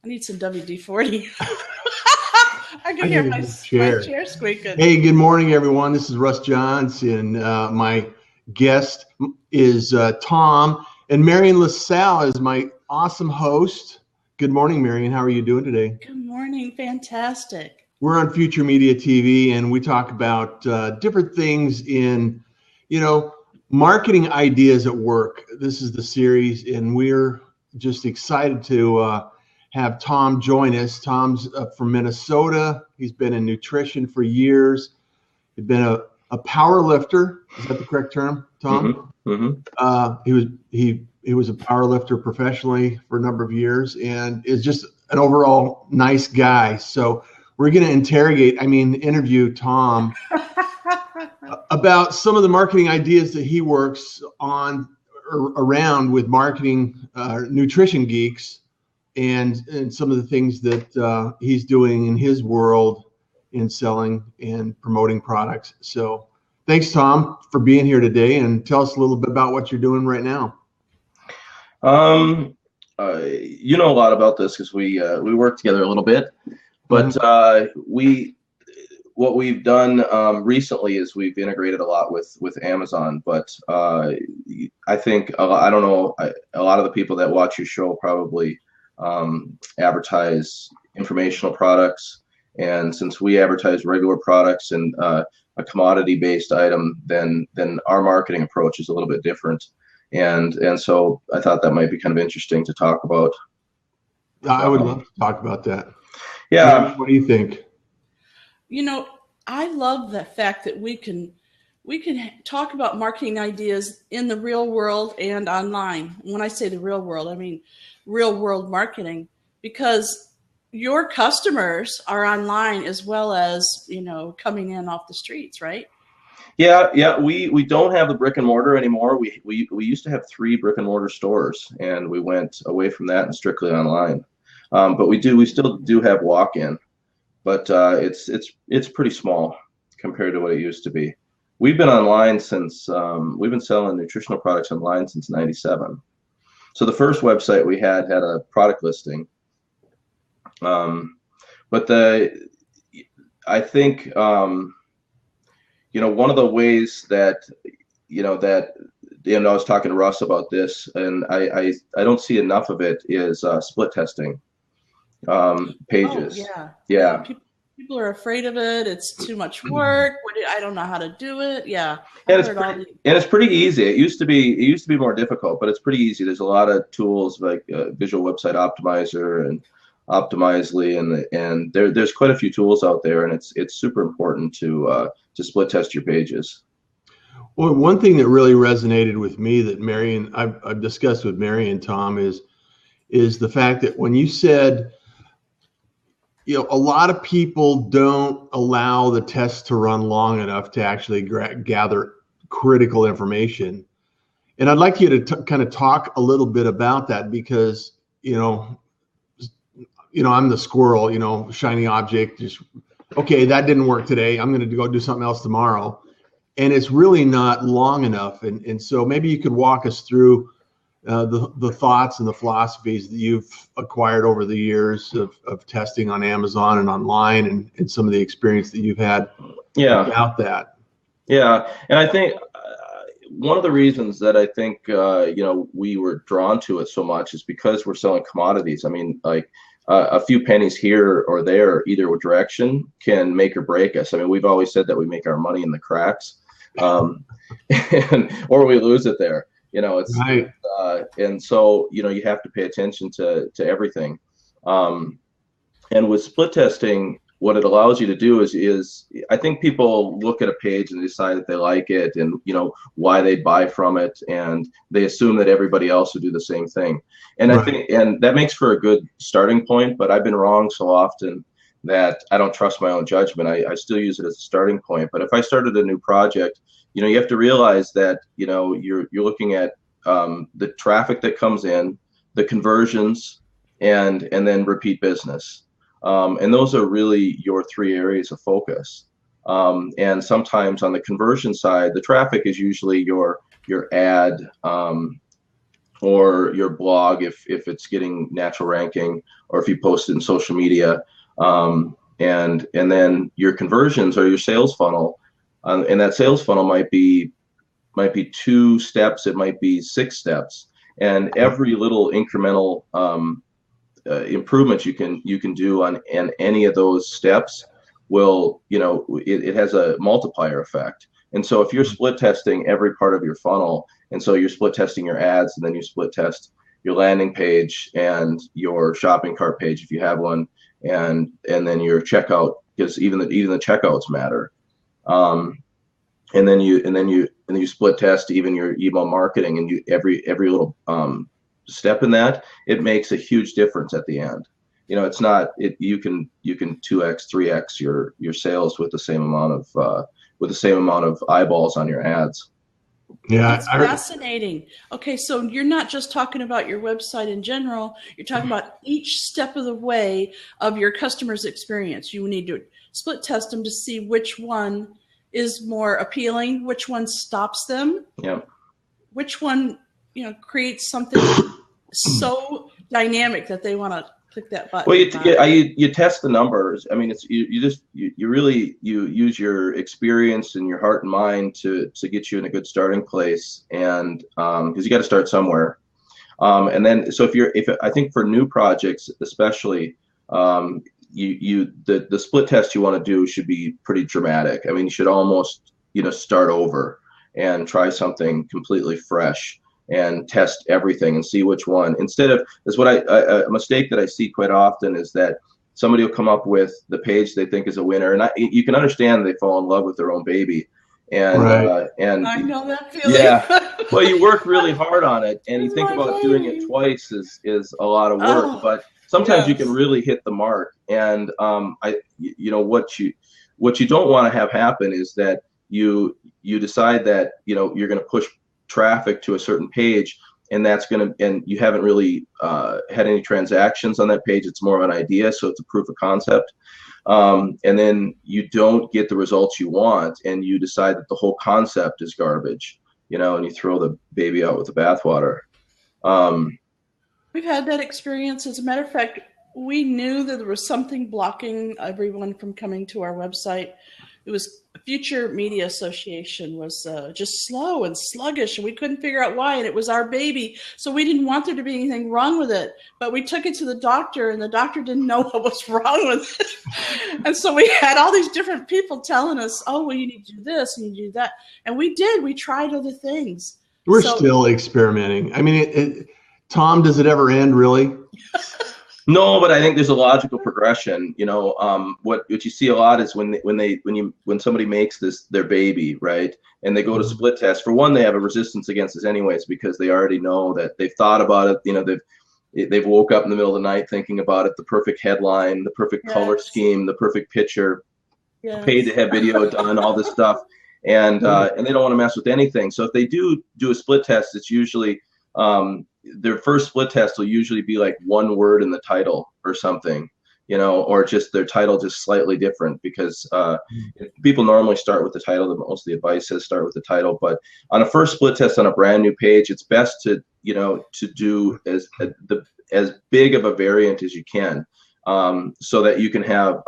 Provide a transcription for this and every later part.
I need some WD-40. I can I hear need a my new my chair. chair squeaking. Hey, good morning, everyone. This is Russ Johnson. My guest is Tom, and Marian LaSalle is my awesome host. Good morning, Marian. How are you doing today? Good morning. Fantastic. We're on Future Media TV, and we talk about different things in, you know, marketing ideas at work. This is the series, and we're just excited to have Tom join us. Tom's from Minnesota. He's been in nutrition for years. He's been a power lifter. Is that the correct term, Tom? Mm-hmm. Mm-hmm. He was a power lifter professionally for a number of years, and is just an overall nice guy. So we're going to interview Tom about some of the marketing ideas that he works on or around with marketing nutrition geeks, and some of the things that he's doing in his world in selling and promoting products. So thanks, Tom, for being here today, and tell us a little bit about what you're doing right now. You know a lot about this because we work together a little bit, but what we've done recently is we've integrated a lot with Amazon. But I think I don't know, a lot of the people that watch your show probably advertise informational products, and since we advertise regular products and a commodity-based item, then our marketing approach is a little bit different. And so I thought that might be kind of interesting to talk about. I would love to talk about that. Yeah. What do you think? You know, I love the fact that we can talk about marketing ideas in the real world and online. When I say the real world, I mean real world marketing, because your customers are online as well as, coming in off the streets, right? Yeah. We don't have the brick and mortar anymore. We used to have 3 brick and mortar stores, and we went away from that and strictly online. But we still do have walk-in, but it's pretty small compared to what it used to be. We've been online since we've been selling nutritional products online since '97. So the first website we had a product listing, but I think one of the ways that I was talking to Russ about this, and I don't see enough of it, is split testing pages. Oh, Yeah. People are afraid of it. It's too much work. I don't know how to do it. Yeah. And it's pretty easy. It used to be more difficult, but it's pretty easy. There's a lot of tools like Visual Website Optimizer and Optimizely, and there's quite a few tools out there, and it's super important to split test your pages. Well, one thing that really resonated with me that Marian, I've discussed with Marian, Tom, is the fact that when you said, a lot of people don't allow the test to run long enough to actually gather critical information. And I'd like you to kind of talk a little bit about that, because, I'm the squirrel, shiny object, just, okay, that didn't work today, I'm going to go do something else tomorrow. And it's really not long enough. And so maybe you could walk us through the thoughts and the philosophies that you've acquired over the years of testing on Amazon and online, and some of the experience that you've had about that. Yeah. And I think one of the reasons that I think, we were drawn to it so much is because we're selling commodities. I mean, like a few pennies here or there, either direction, can make or break us. I mean, we've always said that we make our money in the cracks, or we lose it there. It's right. And so, you have to pay attention to everything. And with split testing, what it allows you to do is I think people look at a page and decide that they like it, and why they buy from it, and they assume that everybody else would do the same thing. And right. I think, and that makes for a good starting point, but I've been wrong so often that I don't trust my own judgment. I still use it as a starting point. But if I started a new project, you have to realize that you're looking at the traffic that comes in, the conversions, and then repeat business. And those are really your 3 areas of focus. And sometimes on the conversion side, the traffic is usually your ad or your blog if it's getting natural ranking, or if you post it in social media, and then your conversions or your sales funnel, and that sales funnel might be 2 steps, it might be 6 steps, and every little incremental improvement you can do on any of those steps will, it has a multiplier effect. And so if you're split testing every part of your funnel, and so you're split testing your ads, and then you split test your landing page and your shopping cart page if you have one, and then your checkout, because even the checkouts matter. And then you split test even your email marketing, and you every little step in that, it makes a huge difference at the end. It's not you can 2x 3x your sales with the same amount of eyeballs on your ads. Yeah, it's fascinating. Okay, so you're not just talking about your website in general, you're talking about each step of the way of your customer's experience. You need to split test them to see which one is more appealing, which one stops them, which one creates something so dynamic that they want to click that button. Well, you test the numbers. I mean, it's you really use your experience and your heart and mind to get you in a good starting place, and because you got to start somewhere, and then so if I think for new projects especially, the split test you want to do should be pretty dramatic. I mean, you should almost start over and try something completely fresh and test everything and see which one. Instead of, is what a mistake that I see quite often is that somebody will come up with the page they think is a winner, and you can understand they fall in love with their own baby, and right. And I know that feeling. Yeah, well, you work really hard on it, and you think about doing it twice is a lot of work, but sometimes you can really hit the mark. And what you don't want to have happen is that you decide that you're going to push traffic to a certain page, and you haven't really had any transactions on that page. It's more of an idea, so it's a proof of concept, and then you don't get the results you want, and you decide that the whole concept is garbage, and you throw the baby out with the bathwater. We've had that experience. As a matter of fact, we knew that there was something blocking everyone from coming to our website. It was Future Media Association was just slow and sluggish, and we couldn't figure out why, and it was our baby. So we didn't want there to be anything wrong with it, but we took it to the doctor, and the doctor didn't know what was wrong with it. And so we had all these different people telling us, oh, well, you need to do this and you do that. And we did. We tried other things. We're still experimenting. I mean, Tom, does it ever end, really? No, but I think there's a logical progression. What you see a lot is when somebody makes their baby, right, and they go to split test. For one, they have a resistance against this anyways, because they already know that they've thought about it. They've woke up in the middle of the night thinking about it, the perfect headline, the perfect color scheme, the perfect picture, paid to have video done, all this stuff, and they don't want to mess with anything. So if they do a split test, it's usually their first split test will usually be like one word in the title or something, or just their title just slightly different, because people normally start with the title. Most of the advice says start with the title, but on a first split test on a brand new page, it's best to do as big of a variant as you can, so that you can have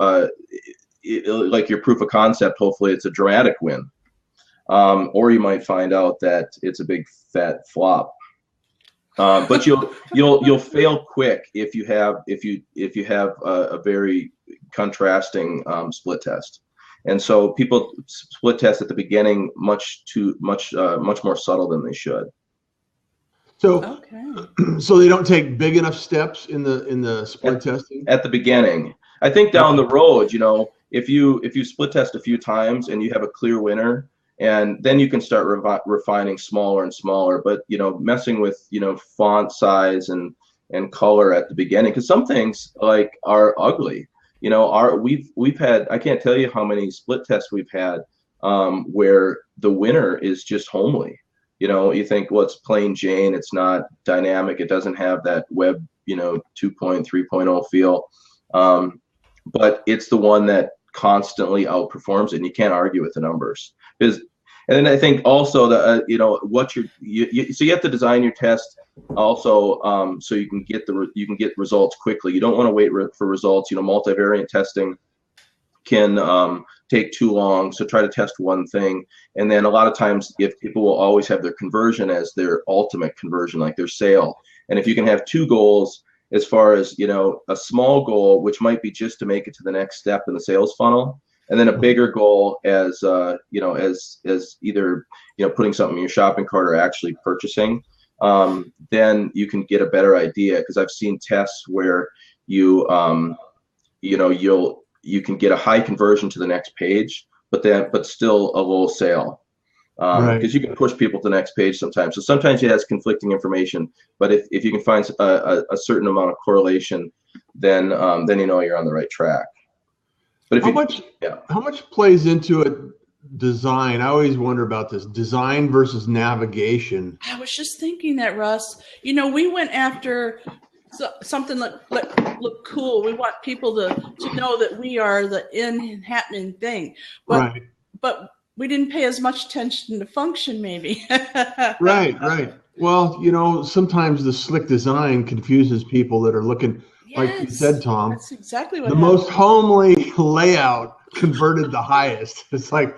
like your proof of concept. Hopefully it's a dramatic win, or you might find out that it's a big fat flop. But you'll fail quick if you have a very contrasting split test, and so people split test at the beginning much more subtle than they should. So so they don't take big enough steps in the split testing at the beginning. I think down the road, if you split test a few times and you have a clear winner, and then you can start refining smaller and smaller, but messing with font size and color at the beginning, because some things are ugly. We've had, I can't tell you how many split tests we've had where the winner is just homely. You think, well, it's plain Jane, it's not dynamic, it doesn't have that web 2.3.0 feel, but it's the one that constantly outperforms it, and you can't argue with the numbers. Because And then I think also that what so you have to design your test also, so you can get results quickly. You don't want to wait for results. Multivariate testing can take too long. So try to test one thing. And then a lot of times, if people will always have their conversion as their ultimate conversion, like their sale. And if you can have two goals, as far as, a small goal, which might be just to make it to the next step in the sales funnel, and then a bigger goal as, as either, putting something in your shopping cart or actually purchasing, then you can get a better idea. Because I've seen tests where you can get a high conversion to the next page, but still a low sale. Because you can push people to the next page sometimes. So sometimes it has conflicting information, but if you can find a certain amount of correlation, then you're on the right track. But if how much plays into a design? I always wonder about this design versus navigation. I was just thinking that, Russ. We went after something look cool. We want people to know that we are the in happening thing, but we didn't pay as much attention to function, maybe. Right. Well, sometimes the slick design confuses people that are looking, like you said, Tom. That's exactly what the happened. Most homely layout converted the highest. It's like,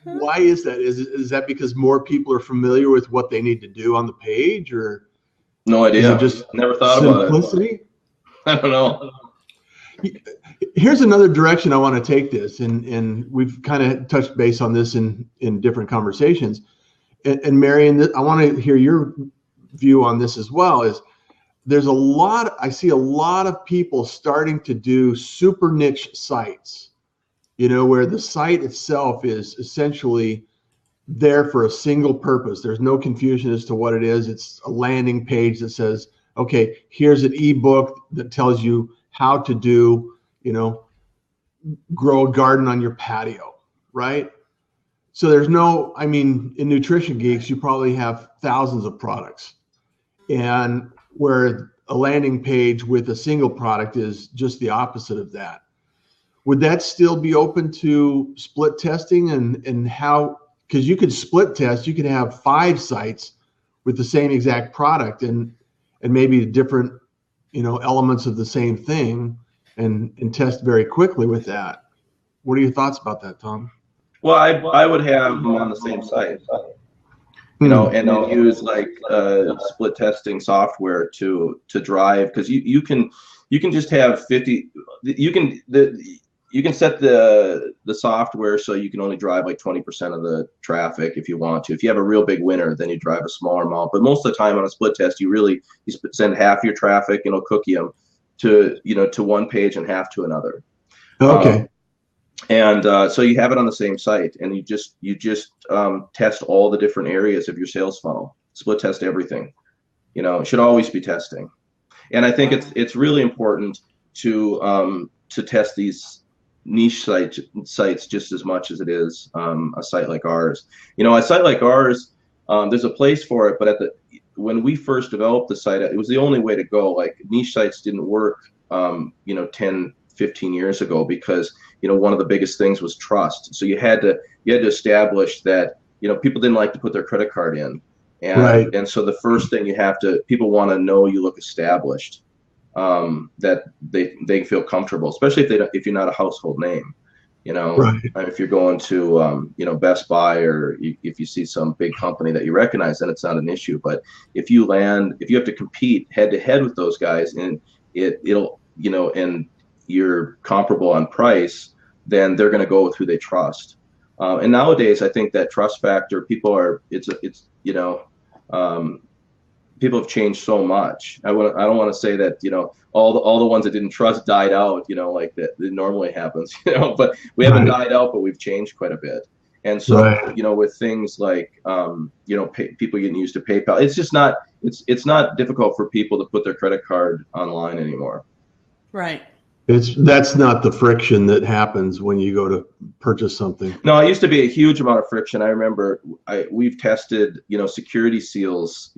why is that? Is that because more people are familiar with what they need to do on the page, or no idea? Is it just never thought simplicity? About it. I don't know. Here's another direction I want to take this, and we've kind of touched base on this in different conversations. And Marian, I want to hear your view on this as well. I see a lot of people starting to do super niche sites, where the site itself is essentially there for a single purpose. There's no confusion as to what it is. It's a landing page that says, okay, here's an ebook that tells you how to do, grow a garden on your patio, right? So there's in Nutrition Geeks, you probably have thousands of products, and where a landing page with a single product is just the opposite of that. Would that still be open to split testing, and how, because you could split test, you could have 5 sites with the same exact product and maybe different, elements of the same thing, and test very quickly with that. What are your thoughts about that, Tom? Well, I would have them on the same site, and then use like split testing software to drive, because you can just have 50. You can set the software so you can only drive like 20% of the traffic if you want to. If you have a real big winner, then you drive a smaller amount. But most of the time on a split test, you send half your traffic, cookie them to one page and half to another. Okay. So you have it on the same site, and you just test all the different areas of your sales funnel. Split test everything. It should always be testing. And I think it's really important to test these niche sites just as much as it is a site like ours. A site like ours, there's a place for it, but when we first developed the site, it was the only way to go. Like, niche sites didn't work 10, 15 years ago, because one of the biggest things was trust. So you had to establish that people didn't like to put their credit card in, and so the first thing people want to know you look established, that they feel comfortable, especially if you're not a household name. If you're going to Best Buy, or if you see some big company that you recognize, then it's not an issue. But if you have to compete head to head with those guys, and and you're comparable on price, then they're going to go with who they trust. And nowadays, I think that trust factor, people have changed so much. I don't want to say that all the ones that didn't trust died out, like that it normally happens, but we haven't died out, but we've changed quite a bit. And so with things like people getting used to PayPal, it's not difficult for people to put their credit card online anymore. Right. That's not the friction that happens when you go to purchase something. No, it used to be a huge amount of friction. I remember we've tested, security seals,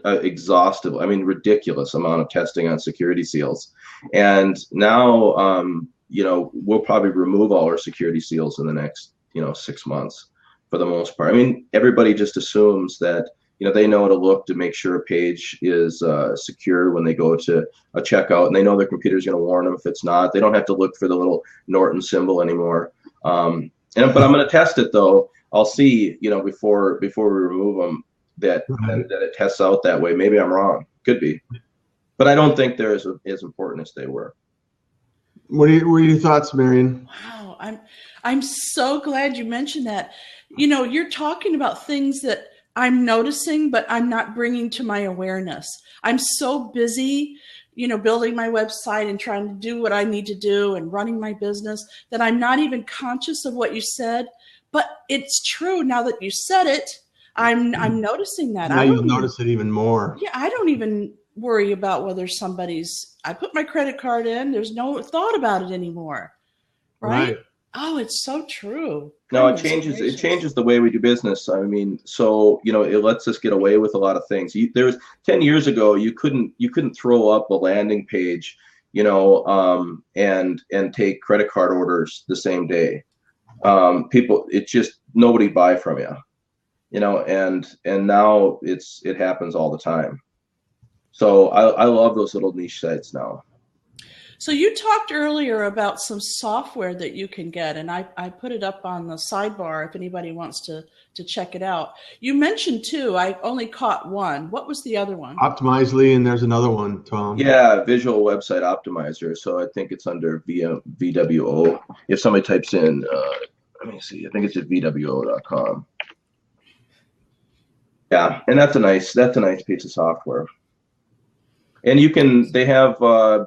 exhaustive. Ridiculous amount of testing on security seals. And now, we'll probably remove all our security seals in the next, 6 months, for the most part. I mean, everybody just assumes that, they know how to look to make sure a page is secure when they go to a checkout, and they know their computer's going to warn them if it's not. They don't have to look for the little Norton symbol anymore. But I'm going to test it though. I'll see, before we remove them that it tests out that way. Maybe I'm wrong. Could be, but I don't think they're as important as they were. What are your thoughts, Marian? Wow, I'm so glad you mentioned that. You're talking about things that I'm noticing, but I'm not bringing to my awareness. I'm so busy, building my website and trying to do what I need to do and running my business that I'm not even conscious of what you said. But it's true. Now that you said it, I'm noticing that. Now you'll notice it even more. Yeah, I don't even worry about whether I put my credit card in. There's no thought about it anymore. Right? Oh, it's so true. No, it changes the way we do business. I mean, so, it lets us get away with a lot of things. There was 10 years ago, you couldn't throw up a landing page, and take credit card orders the same day. Nobody buy from you, and now it happens all the time. So I love those little niche sites now. So you talked earlier about some software that you can get, and I put it up on the sidebar if anybody wants to check it out. You mentioned two. I only caught one. What was the other one? Optimizely, and there's another one, Tom. Yeah, Visual Website Optimizer. So I think it's under VWO. If somebody types in, let me see, I think it's at VWO.com. Yeah, and that's a nice piece of software. And they have, I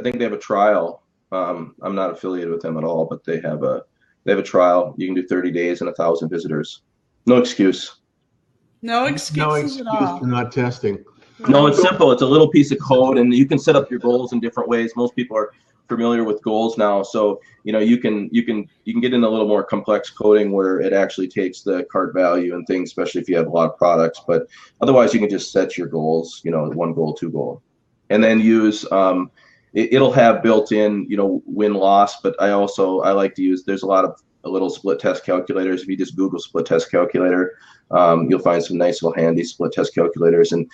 think they have a trial. I'm not affiliated with them at all, but they have a trial. You can do 30 days and 1,000 visitors. No excuse. No excuses at all. For not testing. No, it's simple. It's a little piece of code, and you can set up your goals in different ways. Most people are familiar with goals now, so you can get in a little more complex coding where it actually takes the cart value and things, especially if you have a lot of products. But otherwise, you can just set your goals. 1 goal, 2 goal, and then use. It'll have built-in, win-loss, but I like to use. There's a lot of little split test calculators. If you just Google split test calculator, you'll find some nice little handy split test calculators and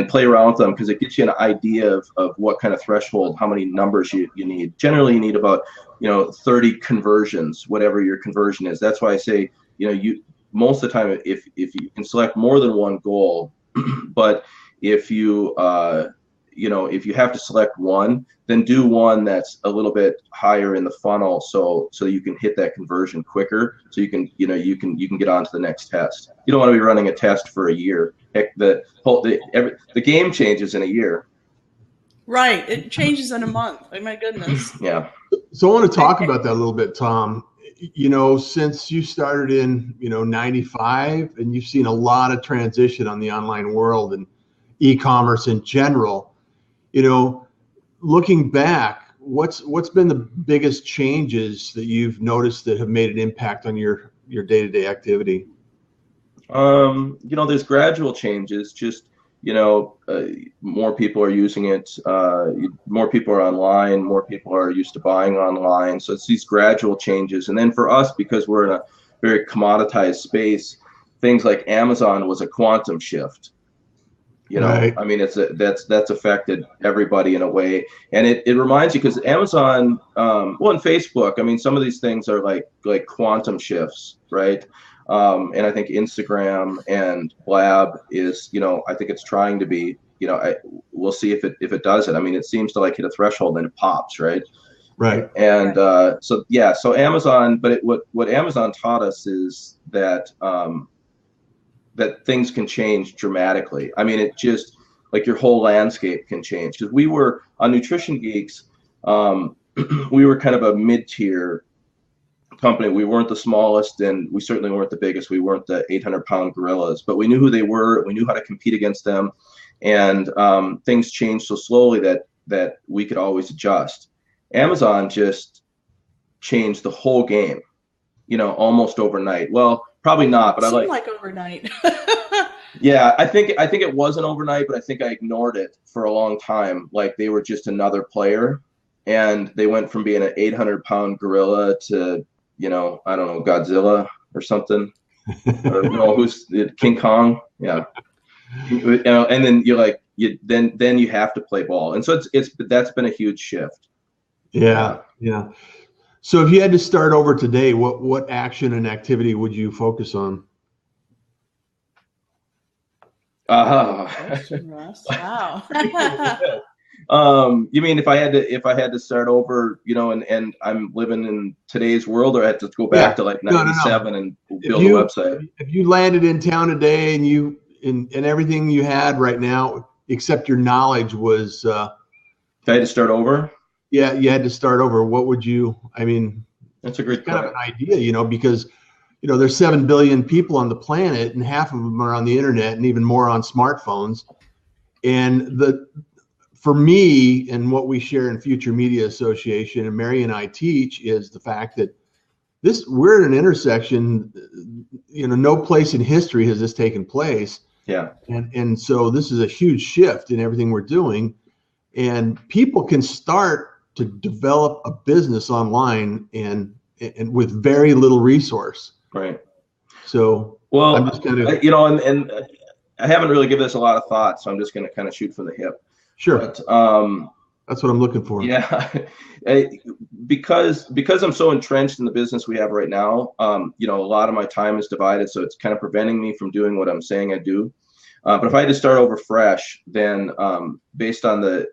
play around with them, because it gives you an idea of what kind of threshold, how many numbers you need. Generally, you need about 30 conversions, whatever your conversion is. That's why I say you most of the time if you can select more than one goal, but if you if you have to select one, then do one that's a little bit higher in the funnel, so you can hit that conversion quicker, so you can get on to the next test. You don't want to be running a test for a year. Heck, the game changes in a year. Right, it changes in a month. Oh my goodness. Yeah. So I want to talk about that a little bit, Tom. Since you started in 95, and you've seen a lot of transition on the online world and e-commerce in general. Looking back, what's been the biggest changes that you've noticed that have made an impact on your day-to-day activity? There's gradual changes. Just more people are using it. More people are online. More people are used to buying online. So it's these gradual changes. And then for us, because we're in a very commoditized space, things like Amazon was a quantum shift. Right. I mean, that's affected everybody in a way, and it reminds you, because Amazon, and Facebook. I mean, some of these things are like quantum shifts, right? And I think Instagram and Blab is, I think it's trying to be, we'll see if it does it. I mean, it seems to hit a threshold and it pops, right? Right. And so Amazon, but what Amazon taught us is that. That things can change dramatically. I mean, it just your whole landscape can change. Because we were on Nutrition Geeks, we were kind of a mid-tier company. We weren't the smallest, and we certainly weren't the biggest. We weren't the 800-pound gorillas, but we knew who they were. We knew how to compete against them, and things changed so slowly that we could always adjust. Amazon just changed the whole game, almost overnight. Well, probably not, but it seemed like overnight. Yeah, I think it wasn't overnight, but I think I ignored it for a long time. Like they were just another player, and they went from being an 800-pound gorilla to, I don't know, Godzilla or something. or who's King Kong? Yeah. And then you're like, then you have to play ball. And so that's been a huge shift. Yeah. So if you had to start over today, what action and activity would you focus on? Wow. You mean if I had to start over, and I'm living in today's world, or I had to go back to like 97 and build a website? If you landed in town today and everything you had right now, except your knowledge was, if I had to start over? Yeah, you had to start over. What would you? I mean, that's a great kind of an idea, because there's 7 billion people on the planet, and half of them are on the internet, and even more on smartphones. And for me, and what we share in Future Media Association, and Marian and I teach, is the fact that we're at an intersection. No place in history has this taken place. Yeah. And so this is a huge shift in everything we're doing, and people can start to develop a business online and with very little resource. Right. So I'm just kind of, and I haven't really given this a lot of thought, so I'm just going to kind of shoot from the hip. Sure. But, that's what I'm looking for. Yeah. Because I'm so entrenched in the business we have right now, a lot of my time is divided, so it's kind of preventing me from doing what I'm saying I do. But if I had to start over fresh, then based on the,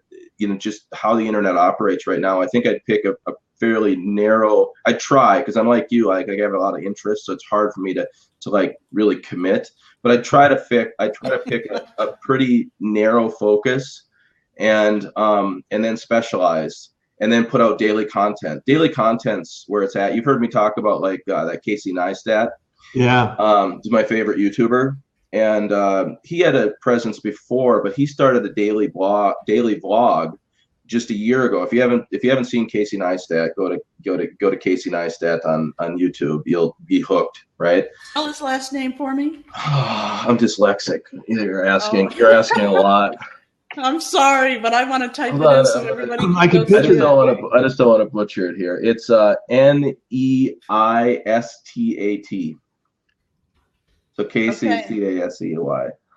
just how the internet operates right now, I think I'd pick a fairly narrow. I try, because I'm like you, like I have a lot of interest, so it's hard for me to like really commit. But I try to pick a pretty narrow focus, and then specialize, and then put out daily content. Daily content's where it's at. You've heard me talk about like that Casey Neistat. Yeah. He's my favorite YouTuber. And he had a presence before, but he started a daily vlog just a year ago. If you haven't seen Casey Neistat, go to Casey Neistat on YouTube. You'll be hooked, right? Spell his last name for me. I'm dyslexic. You're asking a lot. I'm sorry, but I want to type it in so everybody can I just don't want to butcher it here. It's Neistat. So Casey, Casey.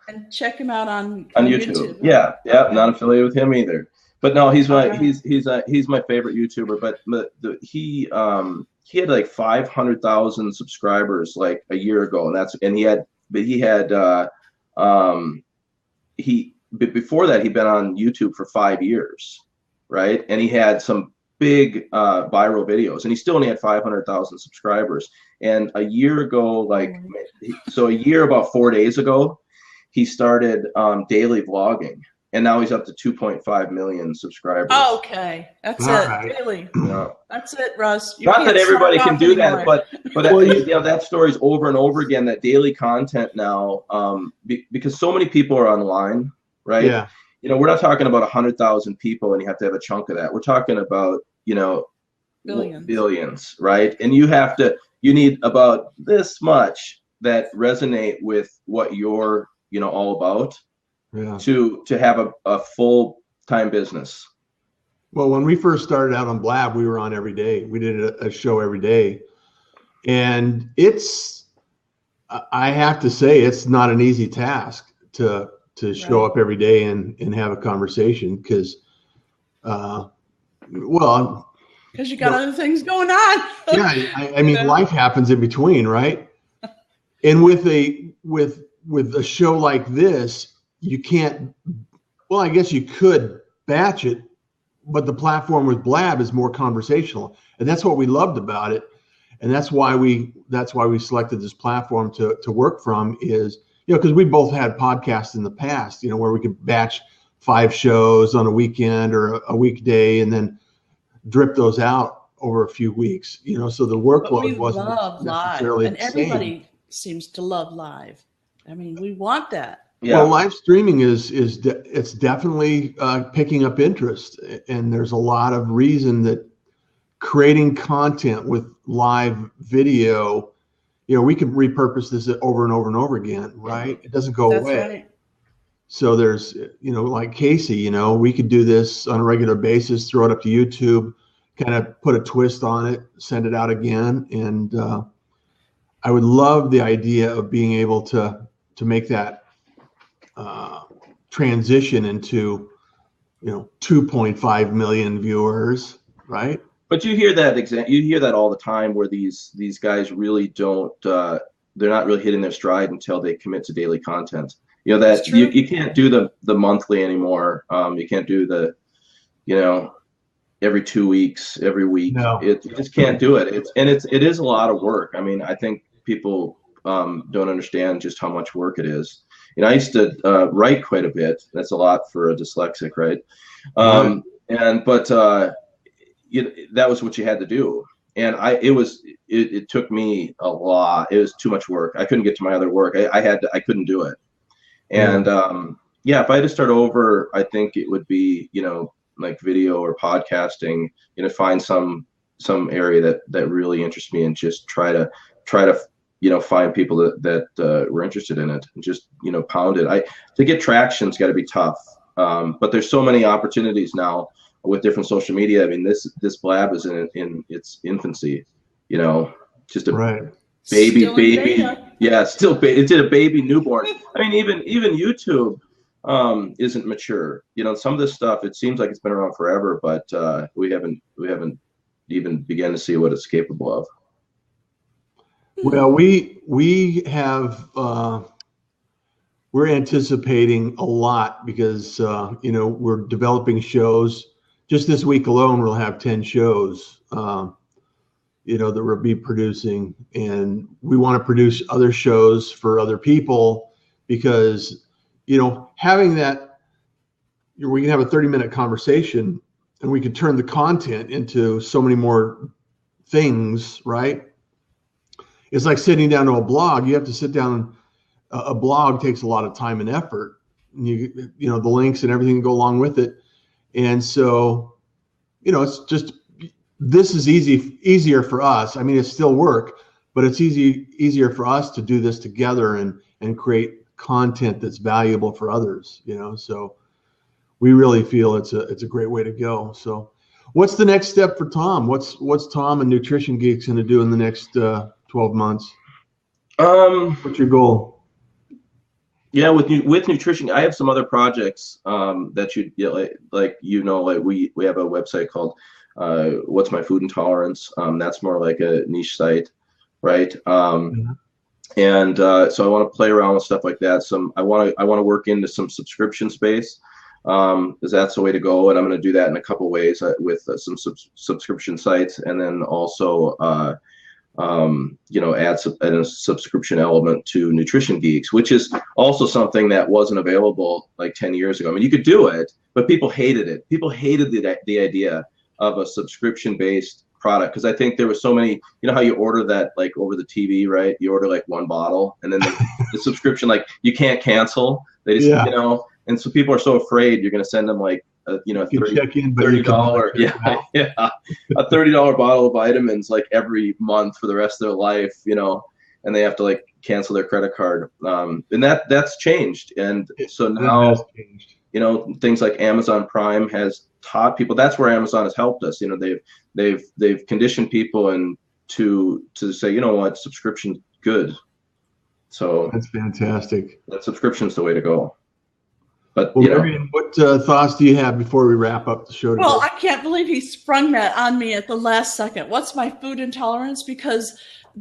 And check him out on YouTube. Yeah, not affiliated with him either. But no, he's my favorite YouTuber. But he had like 500,000 subscribers like a year ago, before that he'd been on YouTube for 5 years, right? And he had some big viral videos, and he still only had 500,000 subscribers. And a year ago, about 4 days ago, he started daily vlogging, and now he's up to 2.5ve million subscribers. Oh, okay, that's all it. right. Really, yeah. That's it, Russ. Not that everybody can do that, but well, that story's over and over again. That daily content now, because so many people are online, right? Yeah. We're not talking about 100,000 people, and you have to have a chunk of that. We're talking about billions, right? And you need about this much that resonate with what you're all about, to have a full-time business. Well, when we first started out on Blab, we were on every day. We did a show every day, and I have to say, it's not an easy task to show up every day and have a conversation, because you got other things going on. Yeah, I mean, life happens in between, right? And with a show like this, you can't. Well, I guess you could batch it, but the platform with Blab is more conversational, and that's what we loved about it, and that's why we selected this platform to work from. Is because we both had podcasts in the past, where we could batch 5 shows on a weekend or a weekday, and then drip those out over a few weeks, so the workload wasn't necessarily live, and everybody seems to love live. I mean, we want that. Yeah. Well, live streaming it's definitely picking up interest, and there's a lot of reason that creating content with live video, we can repurpose this over and over and over again, right? It doesn't go away. Right. So there's, like Casey, we could do this on a regular basis, throw it up to YouTube, kind of put a twist on it, send it out again. And I would love the idea of being able to make that transition into 2.5 million viewers, right? But you hear that all the time, where these guys really don't. They're not really hitting their stride until they commit to daily content. That you can't do the monthly anymore. You can't do the, every 2 weeks, every week. No. You just can't do it. It is a lot of work. I mean, I think people don't understand just how much work it is. I used to write quite a bit. That's a lot for a dyslexic, right? But that was what you had to do. And it took me a lot. It was too much work. I couldn't get to my other work. I couldn't do it. And if I had to start over, I think it would be, like video or podcasting, find some area that really interests me, and just try to find people that were interested in it, and just, pound it. To get traction's got to be tough. But there's so many opportunities now with different social media. I mean, this blab is in its infancy, just a baby. Yeah, it's a baby newborn. I mean, even YouTube isn't mature. Some of this stuff, it seems like it's been around forever, but we haven't even begun to see what it's capable of. Well, we have we're anticipating a lot, because we're developing shows. Just this week alone, we'll have 10 shows that we'll be producing, and we want to produce other shows for other people, because having that, we can have a 30-minute conversation, and we can turn the content into so many more things, right? It's like sitting down to a blog. You have to sit down. A blog takes a lot of time and effort, and the links and everything go along with it. And so, it's just, this is easier for us. I mean, it's still work, but it's easier for us to do this together and create content that's valuable for others, so we really feel it's a great way to go. So what's the next step for Tom? What's Tom and Nutrition Geeks going to do in the next 12 months? What's your goal? Yeah, with nutrition, I have some other projects that we have a website called What's My Food Intolerance. That's more like a niche site, right? And so I want to play around with stuff like that. I want to work into some subscription space, because that's the way to go. And I'm going to do that in a couple ways with some subscription sites, and then also add a subscription element to Nutrition Geeks, which is also something that wasn't available like 10 years ago. I mean, you could do it, but people hated it. People hated the idea of a subscription-based product, because I think there was so many, how you order that like over the TV, right? You order like one bottle, and then the subscription, like, you can't cancel. They just, and so people are so afraid you're going to send them like a $30 a $30 bottle of vitamins like every month for the rest of their life, and they have to like cancel their credit card. And that's changed. And so now, things like Amazon Prime has taught people. That's where Amazon has helped us. They've conditioned people and to say, what, subscription's good. So that's fantastic. That subscription's the way to go. But, Marian, what thoughts do you have before we wrap up the show today? Well, I can't believe he sprung that on me at the last second. What's my food intolerance? Because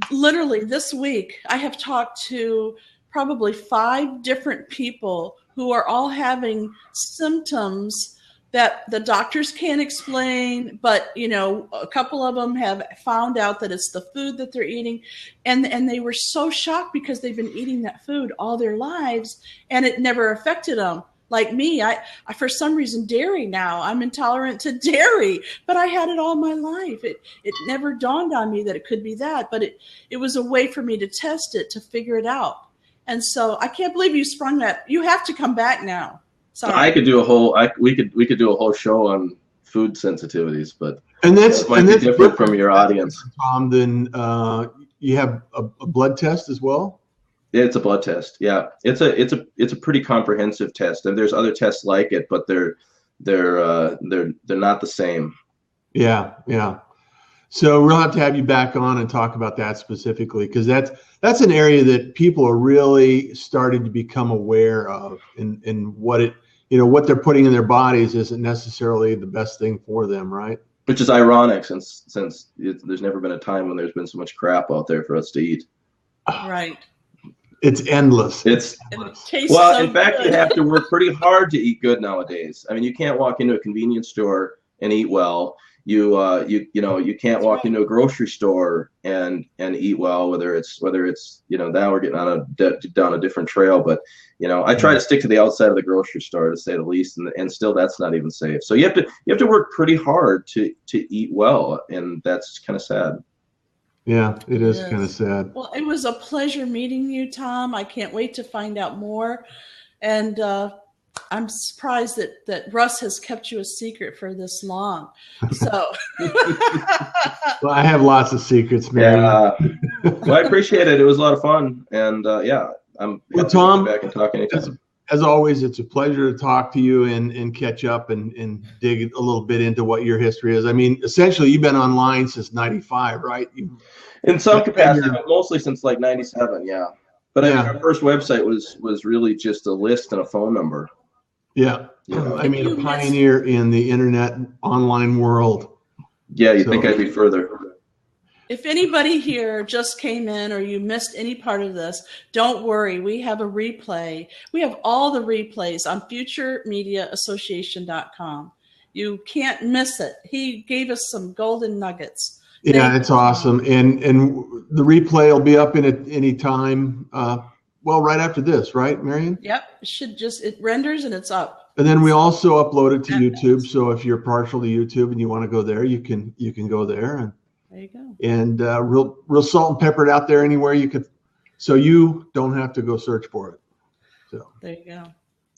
literally this week I have talked to probably 5 different people who are all having symptoms that the doctors can't explain, but a couple of them have found out that it's the food that they're eating, and they were so shocked because they've been eating that food all their lives and it never affected them. Like me, I for some reason, dairy now, I'm intolerant to dairy, but I had it all my life. It never dawned on me that it could be that, but it was a way for me to test it, to figure it out. And so I can't believe you sprung that. You have to come back now. Sorry. I could do we could do a whole show on food sensitivities, but that might be different from your audience. Tom, then you have a blood test as well? It's a blood test. Yeah, it's a pretty comprehensive test, and there's other tests like it, but they're not the same. Yeah. So we'll have to have you back on and talk about that specifically, because that's an area that people are really starting to become aware of, and what it, what they're putting in their bodies isn't necessarily the best thing for them, right? Which is ironic, since there's never been a time when there's been so much crap out there for us to eat. Right. It's endless. It's well, so in fact, you have to work pretty hard to eat good nowadays. I mean, you can't walk into a convenience store and eat well. You can't walk into a grocery store and eat well. Whether it's now we're getting down a different trail, but I try to stick to the outside of the grocery store, to say the least, and still that's not even safe. So you have to work pretty hard to eat well, and that's kind of sad. Yeah, it is kind of sad. Well, it was a pleasure meeting you, Tom. I can't wait to find out more. And I'm surprised that Russ has kept you a secret for this long. So, well, I have lots of secrets, man. Yeah. Well, I appreciate it. It was a lot of fun. And I'm well, Tom, back and talk anytime. As always, it's a pleasure to talk to you and catch up and dig a little bit into what your history is. I mean, essentially, you've been online since '95, right? In some capacity, but mostly since like '97, yeah. But I mean, our first website was really just a list and a phone number. Yeah. I mean, a pioneer in the internet online world. Yeah, you'd think I'd be further. If anybody here just came in or you missed any part of this, don't worry. We have a replay. We have all the replays on futuremediaassociation.com. You can't miss it. He gave us some golden nuggets. Yeah, it's awesome. And the replay will be up in at any time. Well, right after this, right, Marian? Yep. It renders and it's up. And then we also upload it to YouTube. So if you're partial to YouTube and you want to go there, you can go there. And there you go. And real salt and pepper it out there anywhere you could, so you don't have to go search for it. So there you go.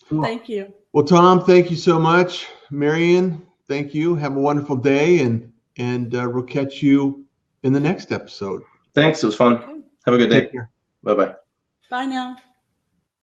Cool. Thank you. Well, Tom, thank you so much. Marian, thank you. Have a wonderful day, and we'll catch you in the next episode. Thanks. It was fun. Okay. Have a good day. Bye-bye. Bye now.